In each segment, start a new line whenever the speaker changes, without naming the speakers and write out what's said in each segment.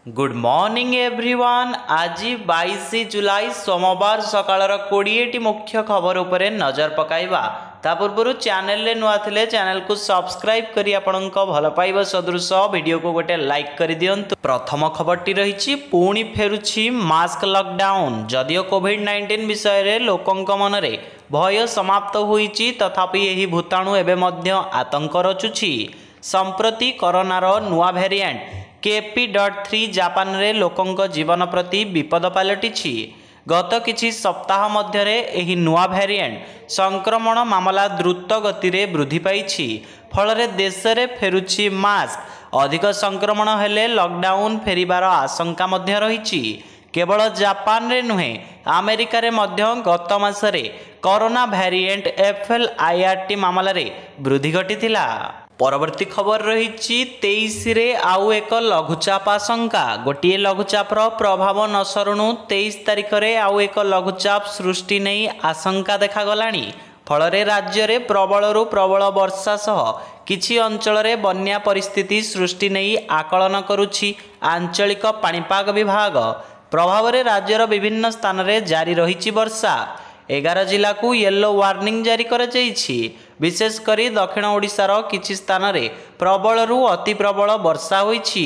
Good morning everyone. आज 22 जुलाई सोमवार सकाळर 20टी मुख्य खबर उपरे नजर पकाइबा। ता पूर्व चैनल ले नुआ थिले चैनल को सब्सक्राइब करी आपनक भल पाइबा सदृश वीडियो को गोटे लाइक कर दियंतु। प्रथम खबरटी रहिछि पुणी फेरुछि मास्क लॉकडाउन। जदियो कोविड-19 विषय रे लोकंक मनरे भय समाप्त होईछि तथापि एही भूताणु एबे मध्य आतंक रचुछि। संप्रति कोरोनार नुआ वेरिएंट KP.3 जापान रे लोकंक जीवन प्रति विपद पलटिछि। गत किछि सप्ताह मध्यरे एही नुआ वेरिएंट संक्रमण मामला द्रुत गति रे वृद्धि पाइछि। फलरे देश रे फेरुछि मास्क। अधिक संक्रमण हेले लॉकडाउन फेरिबार आशंका मध्य रहिछि। केवल जापान रे नुहे अमेरिका रे मध्य गत मासरे कोरोना वेरिएंट FLIRT मामला रे वृद्धि घटिथिला। परवर्ती खबर रही 23 रे आउ एक लघुचाप आशंका। गोटे लघुचापर प्रभाव न सरुणु 23 तारिख रे आउ एक लघुचाप सृष्टि नहीं आशंका देखागलानी। फलरे राज्य रे प्रबलरु प्रबल वर्षा सह किछि अंचल रे बन्या परिस्थिति सृष्टि नहीं आकलन करुछि आंचलिक पाणीपाग विभाग। प्रभाव रे राज्यर विभिन्न स्थान रे जारी रहिछि वर्षा। 11 जिला को येलो वार्निंग जारी कर जाइछि। विशेष करी दक्षिण ओडिशार किछि स्थान रे प्रबलरु अति प्रबल वर्षा होइछि।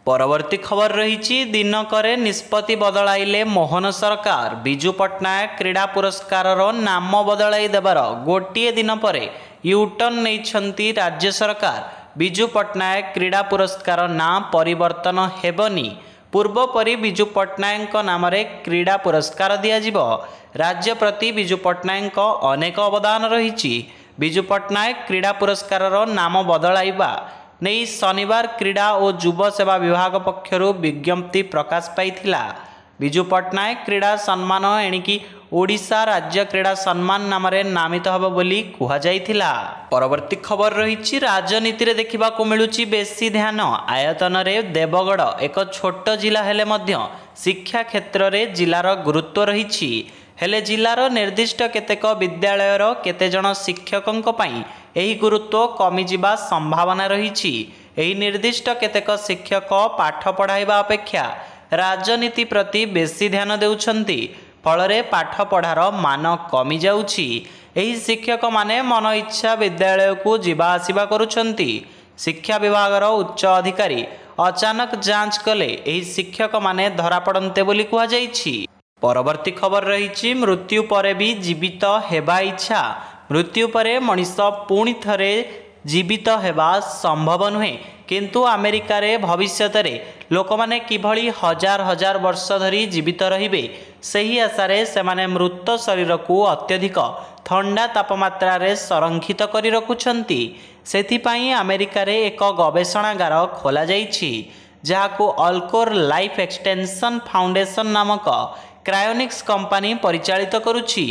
परवर्ती खबर रहिछि दिनकरे निष्पत्ति बदलाइले मोहन सरकार। बिजू पट्टनायक क्रीड़ा पुरस्कार नाम बदलाई देबार गोटे दिन परे यूटर्न नैछंती राज्य सरकार। बिजू पट्टनायक क्रीड़ा पुरस्कार नाम परिवर्तन हेबनी। पूर्व परी बिजू पट्टनायक नाम रे क्रीड़ा पुरस्कार दियाजिबो। राज्य प्रति बिजू पट्टनायक अनेक अवदान रहिछि। बिजू पट्टनायक क्रीड़ा पुरस्कार नाम बदलाइबा नहीं शनिवार क्रीड़ा और युव सेवा विभाग पक्षरु विज्ञप्ति प्रकाश पाइथिला। बिजू पट्टनायक क्रीड़ा सम्मान एणिकी ओडिशा राज्य क्रीड़ा सम्मान नाम रे नामित हबो बोली कुहा जाइथिला। परवर्ती खबर रहिछि राजनीति रे देखिबा को मिलुछि बेसी ध्यान। आयतन रे देवगढ़ एक छोट जिला हेले मध्य शिक्षा क्षेत्र रे जिलार गुरुत्व रहिछि। हेले जिलार निर्दिष्ट केतेक विद्यालयर केतेजन शिक्षकंक पई एही गुरुत्व कमी जिबा संभावना रहिछि। एही निर्दिष्ट केतेक शिक्षक पाठ पढ़ाइबा अपेक्षा राजनीति प्रति बेसी ध्यान देउछंती। फलरे पाठ पढ़ार मान कमी जाउछि। एही शिक्षक माने मन इच्छा विद्यालय को जिबा आसिबा करुछंती। शिक्षा विभागर उच्च अधिकारी अचानक जांच कले एही शिक्षक माने धरा पड़न्ते बोली कुहा जाइछि। परवर्ती खबर रही मृत्यु परे भी जीवित हेबा इच्छा। मृत्यु परे मनीष पुणी थरे जीवित हेबा संभव नुहे किंतु अमेरिका रे भविष्यत रे लोक माने किभली हजार हजार वर्ष धरी जीवित रहिबे सही आशारे सेमाने मृत शरीर को अत्यधिक ठंडा तापमात्रा रे संरक्षित करी रखुछंती। सेथिपाई अमेरिका रे एक गवेषणागार खोला जाइछि जाहाको अल्कोर लाइफ एक्सटेंशन फाउंडेशन नामक क्रायोनिक्स कंपनी परिचालित करुछि।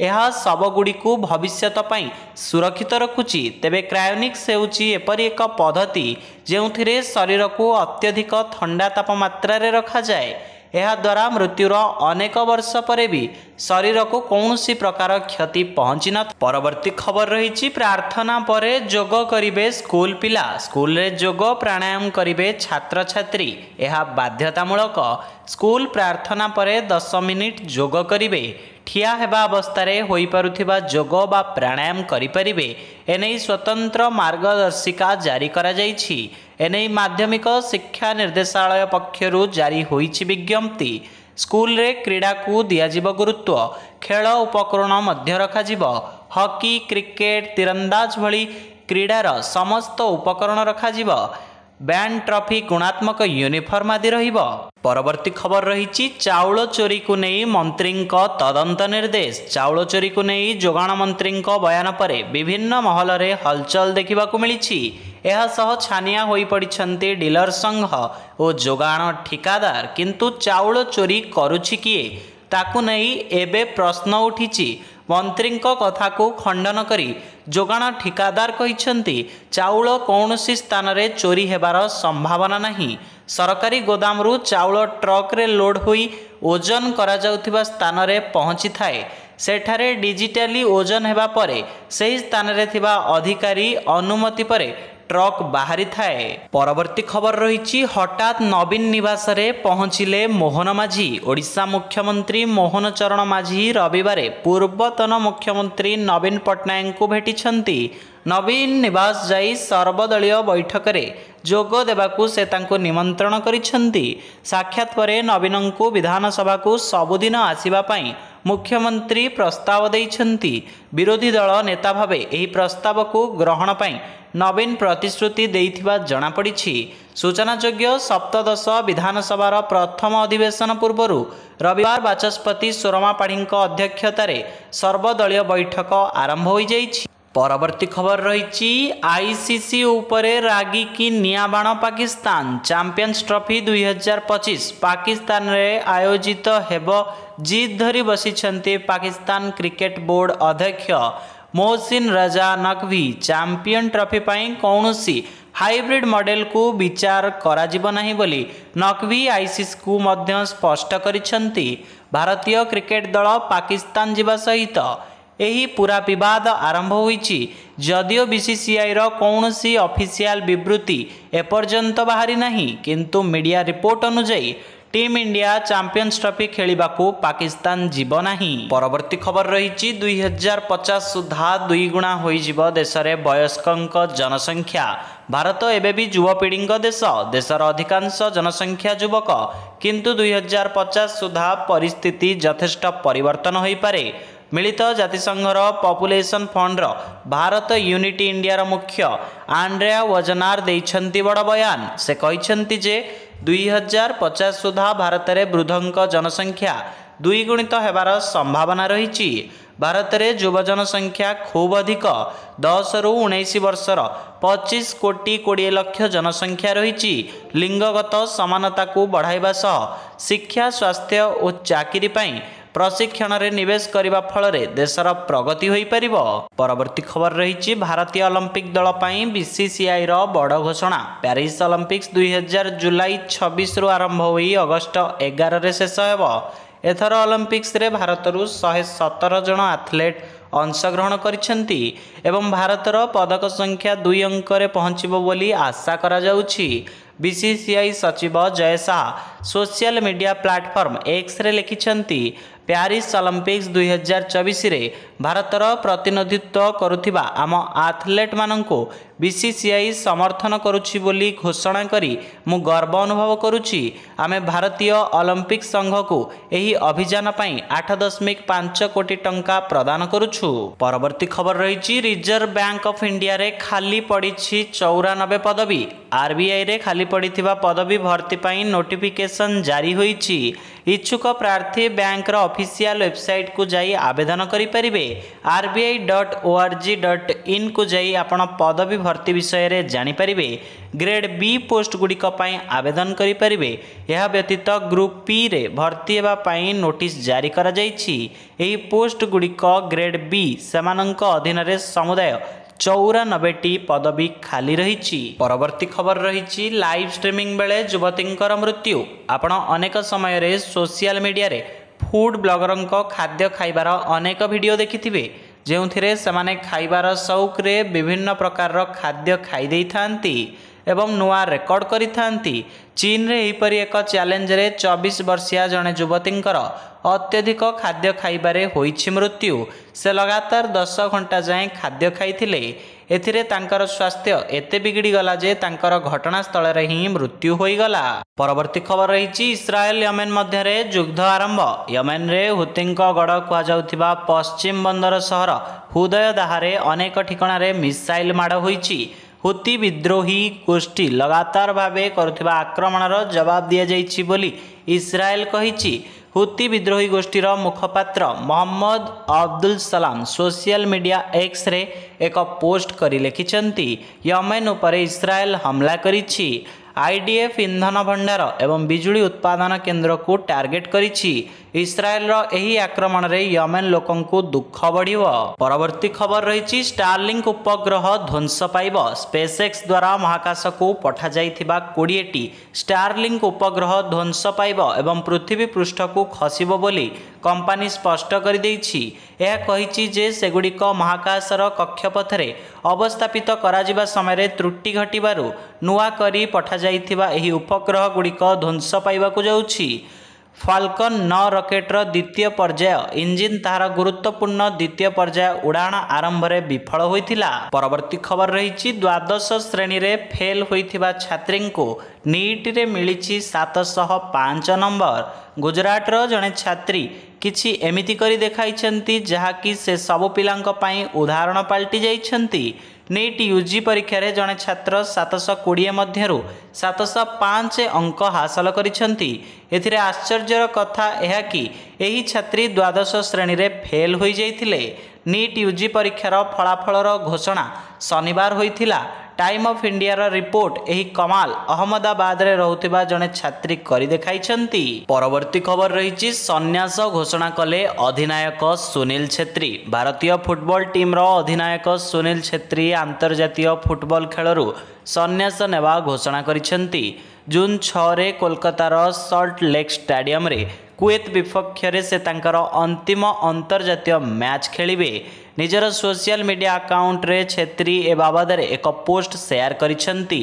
यह सबगुड़ी को भविष्यत पई सुरक्षित रखुछि। तेबे क्रायोनिक्स हेउछि एपरि एक पद्धति जेउथिरे शरीर को अत्यधिक ठंडा तापमात्रा रे रखा जाए। यह द्वारा मृत्युर अनेक वर्ष परे भी शरीर को कौनसी प्रकार क्षति पहुंची न। परवर्ती खबर रही प्रार्थना परे जोग करिवे स्कूल पिला। स्कूल रे जोग प्राणायाम करिवे छात्र छात्री। यह बाध्यतामूलक। स्कूल प्रार्थना परे 10 मिनिट जोग करिवे। ठिया हेबा अवस्था होई पारुथिबा जोग बा प्राणायाम करि परिबे। एनै स्वतंत्र मार्गदर्शिका जारी करा जाइछि। एनै माध्यमिक शिक्षा निर्देशालय पक्षरु जारी होइछि विज्ञप्ति। स्कूल रे क्रीड़ा को दियाजिब गुरुत्व। खेल उपकरण मध्य रखाजिब। हॉकी क्रिकेट तीरंदाज भली क्रीडार समस्त उपकरण रखाजिब। बैंड ट्रॉफी गुणात्मक यूनिफॉर्म आदि रहिब। परवर्ती खबर रही चाउल चोरी को नहीं मंत्री तदंत निर्देश। चाउल चोरी को नहीं जोगाण मंत्री बयान परे विभिन्न महल रे हलचल देखा मिली। यह सह छानिया होई पड़िछंती डीलर संघ और जोगाण ठिकादार। किंतु चाउल चोरी करुछि किए ताकू नहीं एबे प्रश्न उठिछि। मंत्री कथा को खंडन करी जोगाण ठिकादार कहिछंती चाउल कौनसी स्थान रे चोरी हेबार संभावना नहीं। सरकारी गोदाम रु चाउल ट्रक रे लोड होई ओजन करा जाउथिबा स्थान रे पहुंची थाए। सेठारे डिजिटली ओजन हेबा परे सही स्थान रे थिबा अधिकारी अनुमति परे ट्रक बाहरी थाए। परवर्ती खबर रही हठात नवीन निवास रे पहुंचिले मोहन माझी। ओडिशा मुख्यमंत्री मोहन चरण माझी रविवार पूर्वतन मुख्यमंत्री नवीन पट्टनायक को भेटिछंती। नवीन निवास जाई सर्वदलीय बैठक रे जोग देबाकू से तांको निमंत्रण करिछंती। साक्षात परे नवीन को विधानसभा को सबुदिन आसीबा पई मुख्यमंत्री प्रस्ताव देइछंती। विरोधी दल नेता भावे एही प्रस्ताव को ग्रहण पई नवीन प्रतिश्रुति देइथिबा जणा पड़िछि। सूचनायोग्य सप्तदश विधानसभार प्रथम अधिवेशन पूर्व रविवार बाचस्पति सोरमा पाढ़ी अध्यक्षतार सर्वदलीय बैठक आरंभ हो जाइछि। परवर्ती खबर रही आईसीसी उपरे रागी की नियाबाण पाकिस्तान। चैंपियंस ट्रॉफी 2025 पाकिस्तान रे आयोजित हेब जीत धरी बसिछंती पाकिस्तान क्रिकेट बोर्ड अध्यक्ष मोहसिन रजा नकवी। चैंपियन ट्रॉफी पई कौनसी हाइब्रिड मॉडल को विचार करा जिबो नाही बोली नकवी आईसीसी को मध्य स्पष्ट करिछंती। भारतीय क्रिकेट दल पाकिस्तान जिबा सहित एही पूरा विवाद आरंभ होईछि। जदियो बीसीसीआई रो कौनसी ऑफिशियल विवृत्ति एपर्यंत बाहरी नहीं, किंतु मीडिया रिपोर्ट अनुसार टीम इंडिया चैंपियंस ट्रॉफी खेलिबाकू पाकिस्तान जीव नाही। परवर्ती खबर रही 2050 सुधा 2 गुणा होइजिबो देशरे वयस्कंक जनसंख्या। भारत एबेबी युवपीढ़ी देश। देशर अधिकांश जनसंख्या युवक, किंतु 2050 सुधा परिस्थिति यथेष्ट परिवर्तन होई पारे। मिलित जातिसंघर population fund Bharat unity India मुख्य आंड्रेया वजनार देइछंती बड़ बयान। से कहिछंती जे 2050 सुधा भारत में वृद्धंक जनसंख्या 2 गुणित हेबार संभावना रही। भारत में युव जनसंख्या खूब अधिक 10 रु 19 वर्षर 25 कोटी 20 लाख जनसंख्या रही। लिंगगत समानता को बढ़ाइबा सह शिक्षा स्वास्थ्य और चाकरी पाई प्रशिक्षण रे निवेश करने फल देशर प्रगति हो पारिबो। परवर्ती खबर रही भारतीय ओलंपिक दल पाई बीसीसीआई रो बड़ घोषणा। पेरिस ओलंपिक्स 2000 जुलाई 26 रु आरंभ होई अगस्त 11 रे शेष हेबो। एथर ओलंपिक्स रे भारतरू 117 जन एथलेट अंशग्रहण करिसेंती एवं भारतर पदक संख्या 2 अंक रे पहुंचिबो बोली आशा करा जाउछि। बीसीसीआई सचिव Jay Shah social media platform X रे लिखिछंती पेरिस ओलंपिक्स 2024 रे भारतर प्रतिनिधित्व करुथिबा आम एथलेट माननको बीसीसीआई समर्थन करुछि बोली घोषणा करी मु गर्व अनुभव करुछि। आमे भारतीय ओलंपिक संघ को एही अभियान पई 8.5 कोटी टंका प्रदान करुछु। परवर्ती खबर रही रिजर्व बैंक ऑफ इंडिया रे खाली पड़िछि 94 पदवी। आरबीआई रे खाली पड़िथिबा पदवी भर्ती पई नोटिफिकेशन जारी होईछि। इच्छुक प्रार्थी बैंक रो ऑफिशियल वेबसाइट को जाई आवेदन करि परिबे। rbi.org.in को जाई आपण पदवी भर्ती विषय रे जानि परिबे। ग्रेड बी पोस्ट गुड़िक आवेदन करि परिबे। यह व्यतीत ग्रुप पी रे भर्ती हेबा पई नोटिस जारी करा जाइछि। एही पोस्ट गुड़िक ग्रेड बी सेमानंक अधीन रे समुदाय 94टी पदवी खाली रही। परवर्ती खबर रही लाइव स्ट्रीमिंग बेले युवतींकर मृत्यु। आपण अनेक समय रे सोशल मीडिया रे फूड ब्लॉगरंक खाद्य खाइबार अनेक वीडियो देखिथिबे जेउथिरे सेमाने खाइबार शौक रे विभिन्न प्रकार खाद्य खाई देई थांती एवं नुआ रेकर्ड करि थांती। चीन रे एहिपरि एक चैलेंज रे 24 वर्षीय जने युवतींकर अत्यधिक खाद्य खाइबारे होइछि मृत्यु। से लगातार 10 घंटा जाए खाद्य खाइथिले। एथिरे तांकर स्वास्थ्य एते बिगड़ी गला जे तांकर घटनास्थल रे ही मृत्यु होई गला। परवर्ती खबर रही इस्राएल यमेन मध्य रे युद्ध आरंभ। यमेन रे हुतिंक गड़ कुआ जाउथिबा पश्चिम बंदर सहर हुदय दाहारे अनेक ठिकाना रे मिसाइल माड़ होइछि। हुती विद्रोही गोष्ठी लगातार भावे करुथिबा आक्रमणर जवाब दिया जाइछि बोली इस्राएल कहिछि। हुती विद्रोही गोष्ठीर मुखपात्र Mohammad Abdul Salam social media X ray एक पोस्ट करी लिखिछंती यमेन उपरे इस्राएल हमला करिछि। आईडीएफ इंधन भंडार एवं बिजुली उत्पादन केन्द्र को टार्गेट करिछि। इस्राएल एही आक्रमण रे यमेन लोकन को दुख बढ़िव। परवर्ती खबर रही स्टारलिंक उपग्रह ध्वंस पाइब। स्पेसएक्स द्वारा महाकाश को पठा जाइथिबा 20टी स्टारलिंक उपग्रह ध्वंस पाइब एवं पृथ्वी पृष्ठ को खसिब बोली कंपनी स्पष्ट कर देइछि। यह कहिछि जे सेगुड़िक महाकाशर कक्षपथरे अवस्थापित कराजिबा समय त्रुटि घटिबारु नुआ करी पठा जाइथिबा एही उपग्रह गुड़िक ध्वंस पाइबाकु जाउछि। फाल्कन 9 रॉकेटर द्वितीय पर्याय इंजिन तार गुरुत्वपूर्ण द्वितीय पर्याय उड़ाण आरंभ में विफल होइथिला। परवर्ती खबर रही द्वादश श्रेणी रे फेल होइथिबा छात्री को नीट रे मिलिछि 705 नंबर। गुजरात रो जने छात्री किछि एमिति करी देखाइछन्ति जहाकि से सबु पिलांक पई उदाहरण पाल्टी जाइछन्ति। नीट यूजी परीक्षा रे जने छात्र 720 मध्यरु 705 अंक हासिल करिछन्ति। एथिरे आश्चर्यर कथा यह कि एही छात्री द्वादश श्रेणी रे फेल होई जाइथिले। नीट यूजी परीक्षार फलाफलर घोषणा शनिवार होइथिला। टाइम ऑफ इंडिया रिपोर्ट एही कमाल अहमदाबाद रे रहउथिबा जने छात्री करी देखाइछन्ति। परवर्ती खबर रही संन्यास घोषणा कले अधिनायक सुनील छेत्री। भारतीय फुटबॉल टीम रो अधिनायक सुनील छेत्री अंतर्जातीय फुटबॉल खेलरू संन्यास नेवा घोषणा करिछन्ति। जून 6 रे कोलकातार सल्ट लेक स्टेडियम रे कुवेत विपक्ष रे से तांकर अंतिम अंतर्जातीय मैच खेलिबे। निजर सोशल मीडिया अकाउंट रे छेत्री ए बाबद एक पोस्ट शेयर करिछन्ति।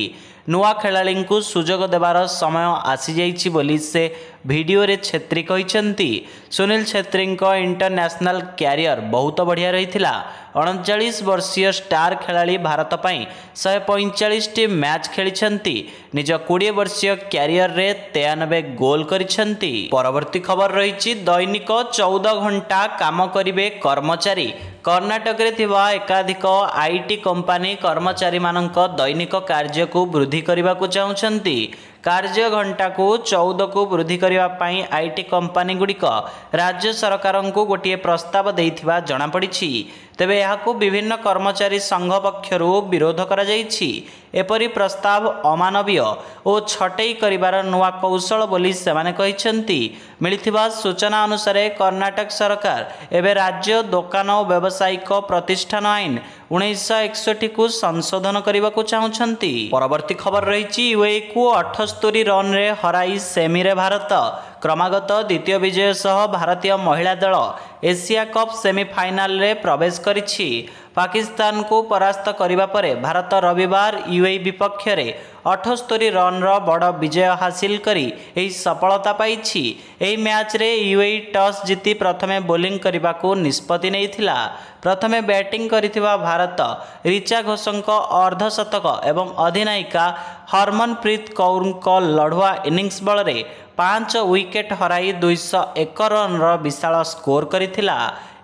नुआ खेलाड़ी को सुजोग देवार समय आसी जाइछि बोली से वीडियो रे छेत्री कहिछन्ति। सुनील छेत्री इंटरनेशनल कैरियर बहुत बढ़िया रहिथिला। 39 वर्षीय स्टार खेलाड़ी भारत पई 145 टी मैच खेलिछन्ति। निज 20 वर्षीय कैरियर रे 93 गोल करिछन्ति। परवर्ती खबर रही दैनिक 14 घंटा काम करिवे कर्मचारी। कर्नाटक रे थिबा एकाधिक आईटी कंपनी कर्मचारी मानक दैनिक कार्य को वृद्धि करने को चाहते। कार्य घंटा को 14 को वृद्धि करने आईटी कंपनी गुड़िक राज्य सरकार को गोटे प्रस्ताव देइथिबा जणा पड़िछि। तेबे यहाकू विभिन्न कर्मचारी संघ पक्षरु विरोध करा जाइछि। एपरि प्रस्ताव अमानवीय और छटई करिवार नुआ कौशल बोली सेमाने कहिछन्ति। मिलिथिबा सूचना अनुसार कर्नाटक सरकार एबे राज्य दुकान और व्यावसायिक प्रतिष्ठान आईन 1961 को संशोधन करने को चाहते। परवर्ती खबर रही यूएई को 78 रन रे हराई सेमी रे भारत क्रमागत द्वितीय विजय सह भारतीय महिला दल एशिया कप सेमीफाइनाल रे प्रवेश करिछि। पाकिस्तान को परास्त करिबा परे भारत रविवार यूएई विपक्ष रे 78 रन रो बड़ विजय हासिल करी एही सफलता पाइछि। एही मैच रे यूएई टॉस जीति प्रथमे बोलिंग करने को निष्पत्ति नैथिला। प्रथमे बैटिंग करिथिबा भारत ऋचा घोषक अर्धशतक एवं अधिनायिका हरमनप्रीत कौर लढ़ुआ इनिंग्स बल रे 5 विकेट हराई 201 रन रो विशाल स्कोर करिथिला।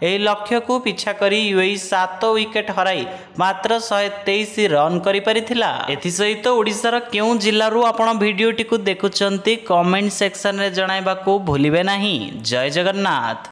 एही लक्ष्य को पिछा करी यूएई 7 विकेट हराई मात्र 123 रन करि परिथिला। एथि सहित ओडिशार केउ जिल्लारू आपण भिडियोटी को देखुचंती कमेंट सेक्शन रे जणाइबा को भूलिबे नाही। जय जगन्नाथ।